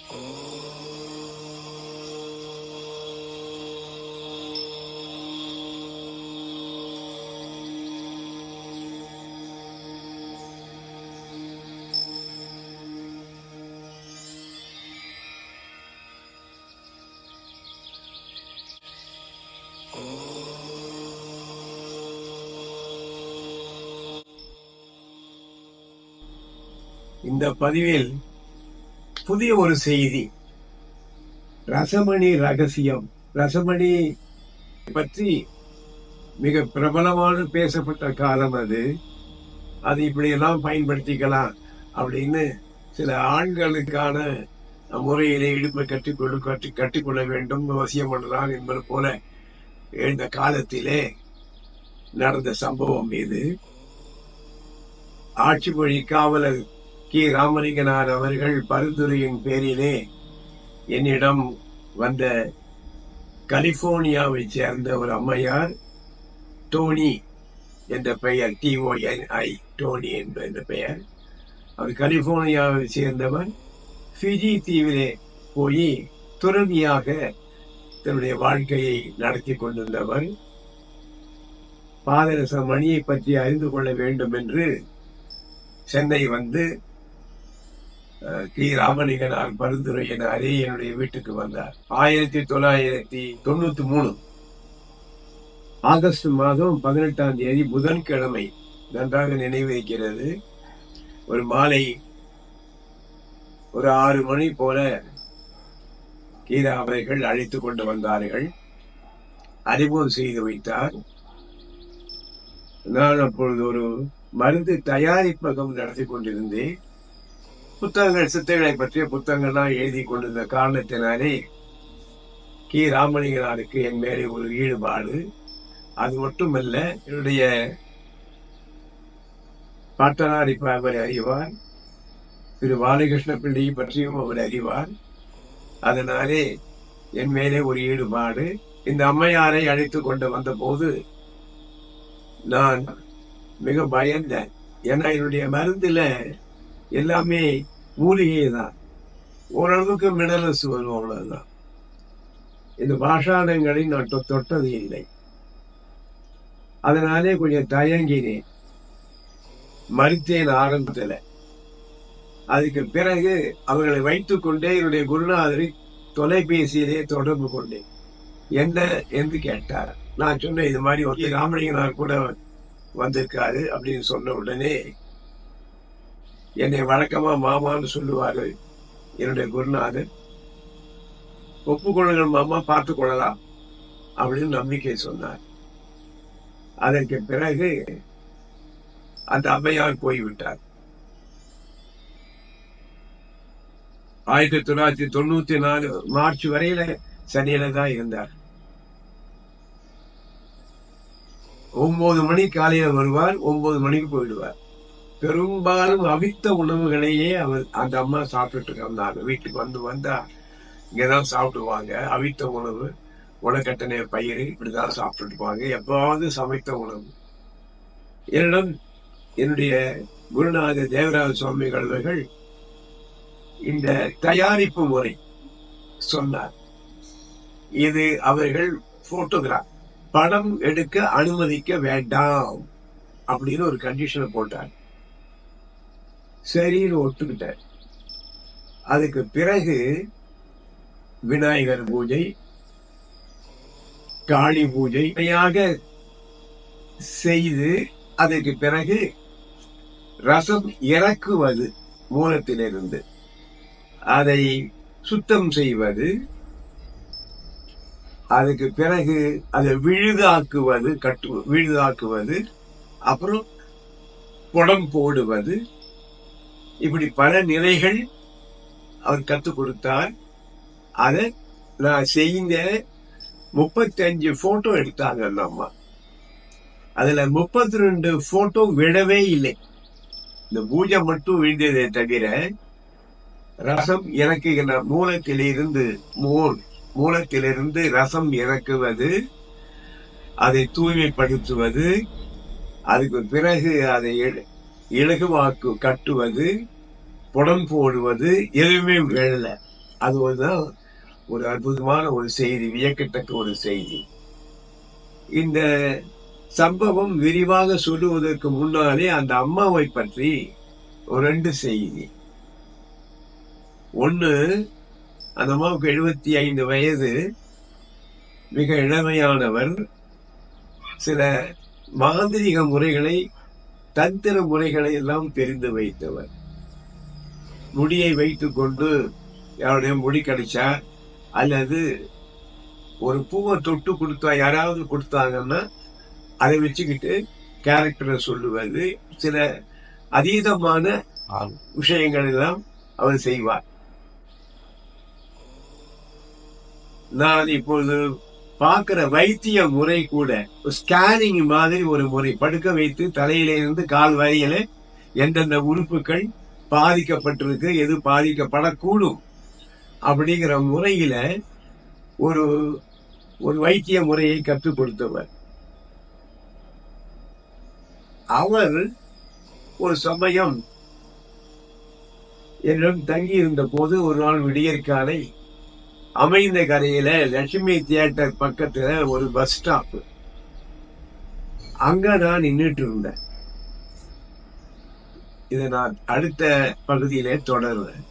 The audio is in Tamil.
இந்த பதிவில் புதிய ஒரு செய்தி, ரசமணி ரகசியம். ரசமணி பற்றி மிக பிரபலமான பேசப்பட்ட காலம் அது. அது இப்படியெல்லாம் பயன்படுத்திக்கலாம் அப்படின்னு சில ஆண்களுக்கான முறையிலே இடுப்பை கட்டிக்கொள்ள வேண்டும் அவசியம் பண்ணலாம் என்பது போல எழுந்த காலத்திலே நடந்த சம்பவம் இது. ஆட்சி மொழி காவலர் கி. ராமலிங்கனார் அவர்கள் பரிந்துரையின் பேரிலே என்னிடம் வந்த கலிபோர்னியாவை சேர்ந்த ஒரு அம்மையார், டோனி என்ற பெயர், TONI, டோனி என்ற பெயர். அவர் கலிபோர்னியாவை சேர்ந்தவர். ஃபிஜி தீவிலே போய் துறவியாக தன்னுடைய வாழ்க்கையை நடத்தி கொண்டிருந்தவர். பாதரச மணியை பற்றி அறிந்து கொள்ள வேண்டும் என்று சென்னை வந்து கி. ராமலிங்கனார் பரிந்துரையினாரே என்னுடைய வீட்டுக்கு வந்தார். 1993 ஆகஸ்ட் மாதம் 18ஆம் தேதி புதன்கிழமை, நன்றாக நினைவிருக்கிறது. ஒரு மாலை ஒரு 6 மணி போல கீரா அவர்கள் அழைத்து கொண்டு வந்தார்கள். அறிமுகம் செய்து வைத்தார். நான் அப்பொழுது ஒரு மருந்து தயாரிப்பகம் நடத்தி கொண்டிருந்தேன். புத்தகங்கள், சித்தைகளை பற்றிய புத்தகங்கள்லாம் எழுதி கொண்டிருந்த காரணத்தினாலே கி. ராமலிங்கனாருக்கு என் மேலே ஒரு ஈடுபாடு. அது மட்டுமல்ல, என்னுடைய பாட்டனார் இப்ப அவர் அறிவார், திரு பாலகிருஷ்ண பிள்ளையை பற்றியும் அவர் அறிவார். அதனாலே என் மேலே ஒரு ஈடுபாடு. இந்த அம்மையாரை அழைத்து கொண்டு வந்த போது நான் மிக பயந்தேன். ஏன்னா என்னுடைய மருந்துல எல்லாமே மூலிகை தான், ஓரளவுக்கு மினரல்ஸ் வரும், அவ்வளவுதான். இந்த பாஷாணங்களை நான் தொட்டது இல்லை. அதனாலே கொஞ்சம் தயங்கினேன், மறுத்தேன் ஆரம்பத்துல. அதுக்கு பிறகு அவர்களை வைத்துக் கொண்டே என்னுடைய குருநாதரை தொலைபேசியிலே தொடர்பு கொண்டேன். என்ன என்று கேட்டார். நான் சொன்னேன், இது மாதிரி ஒரு ராமலிங்கனார் கூட வந்திருக்காரு அப்படின்னு சொன்ன உடனே என்னை வழக்கமா மாமான்னு சொல்லுவார்கள் என்னுடைய குருநாதர். ஒப்புக்கொள்ளுங்கள் மாமா, பார்த்துக் கொள்ளலாம் அப்படின்னு நம்பிக்கை சொன்னார். அதற்கு பிறகு அந்த அம்மையார் போய்விட்டார். 1994 மார்ச் வரையில சென்னையில தான் இருந்தார். 9 மணி காலையில வருவார், 9 மணிக்கு போயிடுவார். பெரும்பாலும் அவித்த உணவுகளையே அந்த அம்மா சாப்பிட்டுட்டு இருந்தாங்க. வீட்டுக்கு வந்தா இங்கதான் சாப்பிடுவாங்க. அவித்த உணவு, உணக்கட்டனை பயிர், இப்படிதான் சாப்பிட்டுருப்பாங்க. எப்பாவது சமைத்த உணவு. என்னிடம் என்னுடைய குருநாதர் தேவராஜ சுவாமிகள் அவர்கள் இந்த தயாரிப்பு முறை சொன்னார். இது அவர்கள் போட்டோகிராஃப், படம் எடுக்க அனுமதிக்க வேண்டாம் அப்படின்னு ஒரு கண்டிஷனை போட்டார். சரின்னு ஒத்துக்கிட்டார். அதுக்கு பிறகு விநாயகர் பூஜை, காளி பூஜை செய்து அதற்கு பிறகு ரசம் இறக்குவது, மூலத்திலிருந்து அதை சுத்தம் செய்வது, அதுக்கு பிறகு அதை விழுதாக்குவது, அப்புறம் புடம் போடுவது, இப்படி பல நிலைகள் அவர் கற்றுக் கொடுத்தார். அதை நான் செய்த 35 போட்டோ எடுத்தாங்க அந்த அம்மா. அதுல 32 போட்டோ விடவே இல்லை. இந்த பூஜை மட்டும் விழுந்ததே தவிர ரசம் இறக்குகிற மூலத்திலிருந்து ரசம் இறக்குவது, அதை தூய்மைப்படுத்துவது, அதுக்கு பிறகு அதை இலகுவாக்கு கட்டுவது, புடம் போடுவது, எதுவுமே விழல. அதுதான் ஒரு அற்புதமான ஒரு செய்தி, வியக்கத்தக்க ஒரு செய்தி. இந்த சம்பவம் விரிவாக சொல்லுவதற்கு முன்னாலே அந்த அம்மாவை பற்றி ஒரு 2 செய்தி. ஒண்ணு, அந்த அம்மாவுக்கு 75 வயது, மிக இளமையானவர். சில மாந்திரிக முறைகளை, தந்திர முறைகளை எல்லாம் தெரிந்து வைத்தவர். முடியை வைத்துக் கொண்டு யாருடைய முடி கிடைச்சா, அல்லது ஒரு பூவை தொட்டு கொடுத்தா, யாராவது கொடுத்தாங்கன்னா அதை வச்சுக்கிட்டு கேரக்டரை சொல்லுவது, சில அதீதமான விஷயங்கள் எல்லாம் அவர் செய்வார். நான் இப்பொழுது பார்க்கிற வைத்திய முறை கூட ஸ்கேனிங் மாதிரி ஒரு முறை, படுக்க வைத்து தலையிலிருந்து கால் வரையில எந்தெந்த உறுப்புகள் பாதிக்கப்பட்டிருக்கு, எது பாதிக்கப்படக்கூடும் அப்படிங்கிற முறையில ஒரு ஒரு வைத்திய முறையை கற்றுக் கொடுத்தவர். அவர் ஒரு சமயம் என்னிடம் தங்கி இருந்த போது, ஒரு நாள் விடியற்காலை அமைந்த கரையில லட்சுமி தியேட்டர் பக்கத்துல ஒரு பஸ் ஸ்டாப், அங்க நான் நின்றுட்டு இருந்தேன். இதை நான் அடுத்த பகுதியிலே தொடர்றேன்.